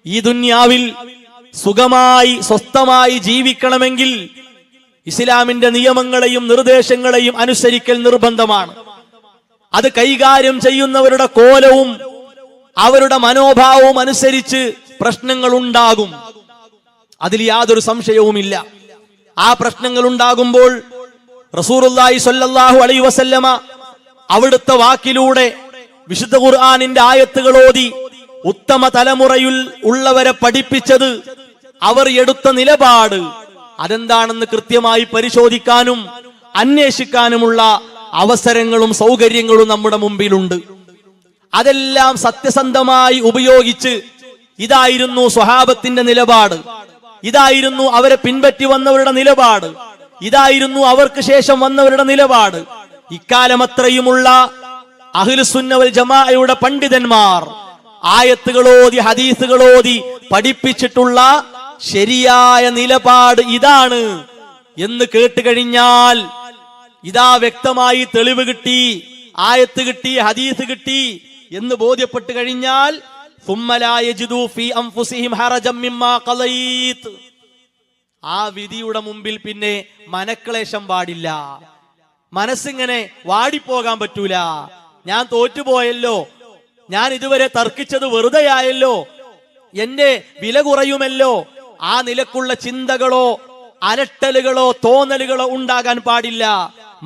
ഈ ദുനിയാവിൽ സുഖമായി സ്വസ്ഥമായി ജീവിക്കണമെങ്കിൽ ഇസ്ലാമിന്റെ നിയമങ്ങളെയും നിർദ്ദേശങ്ങളെയും അനുസരിക്കൽ നിർബന്ധമാണ്. അത് കൈകാര്യം ചെയ്യുന്നവരുടെ കോലവും അവരുടെ മനോഭാവവും അനുസരിച്ച് പ്രശ്നങ്ങൾ ഉണ്ടാകും. അതിൽ യാതൊരു സംശയവുമില്ല. ആ പ്രശ്നങ്ങൾ ഉണ്ടാകുമ്പോൾ റസൂലുള്ളാഹി സ്വല്ലല്ലാഹു അലൈഹി വസല്ലമ അവിടുത്തെ വാക്കിലൂടെ വിശുദ്ധ ഖുർആനിന്റെ ആയത്തുകൾ ഓതി ഉത്തമ തലമുറയിൽ ഉള്ളവരെ പഠിപ്പിച്ചത്, അവർ എടുത്ത നിലപാട് അതെന്താണെന്ന് കൃത്യമായി പരിശോധിക്കാനും അന്വേഷിക്കാനുമുള്ള അവസരങ്ങളും സൗകര്യങ്ങളും നമ്മുടെ മുമ്പിലുണ്ട്. അതെല്ലാം സത്യസന്ധമായി ഉപയോഗിച്ച് ഇതായിരുന്നു സ്വഹാബത്തിന്റെ നിലപാട്, ഇതായിരുന്നു അവരെ പിൻപറ്റി വന്നവരുടെ നിലപാട്, ഇതായിരുന്നു അവർക്ക് ശേഷം വന്നവരുടെ നിലപാട്. ഇക്കാലമത്രയുമുള്ള അഹ്ലുസുന്ന വൽ ജമാഅയുടെ പണ്ഡിതന്മാർ ആയത്തുകളോതി ഹദീസുകളോതി പഠിപ്പിച്ചിട്ടുള്ള ശരിയായ നിലപാട് ഇതാണ് എന്ന് കേട്ടുകഴിഞ്ഞാൽ, ഇതാ വ്യക്തമായി തെളിവ് കിട്ടി, ആയത്ത് കിട്ടി, ഹദീസ് കിട്ടി എന്ന് ബോധ്യപ്പെട്ട് കഴിഞ്ഞാൽ ആ വിധിയുടെ മുമ്പിൽ പിന്നെ മനക്ലേശം പാടില്ല. മനസ്സിങ്ങനെ വാടിപ്പോകാൻ പറ്റൂല. ഞാൻ തോറ്റുപോയല്ലോ, ഞാൻ ഇതുവരെ തർക്കിച്ചത് വെറുതെയായല്ലോ, എന്റെ വില കുറയുമല്ലോ, ആ നിലക്കുള്ള ചിന്തകളോ അലട്ടലുകളോ തോന്നലുകളോ ഉണ്ടാകാൻ പാടില്ല.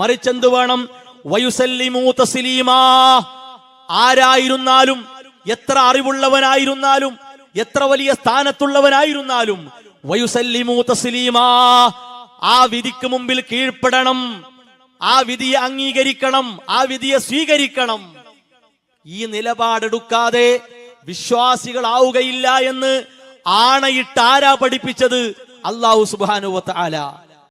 മറിച്ചെന്ത് വേണം? വയുസല്ലിമൂ തസ്ലീമാ. ആരായിരുന്നാലും, എത്ര അറിവുള്ളവനായിരുന്നാലും, എത്ര വലിയ സ്ഥാനത്തുള്ളവനായിരുന്നാലും വയുസല്ലിമൂ തസ്ലീമാ, ആ വിധിക്ക് മുമ്പിൽ കീഴ്പ്പെടണം, ആ വിധിയെ അംഗീകരിക്കണം, ആ വിധിയെ സ്വീകരിക്കണം. ഈ നിലപാടെടുക്കാതെ വിശ്വാസികളാവുകയില്ല എന്ന് ആണയിട്ട് ആരാ പഠിപ്പിച്ചത്? അല്ലാഹു സുബ്ഹാനഹു വ തആല.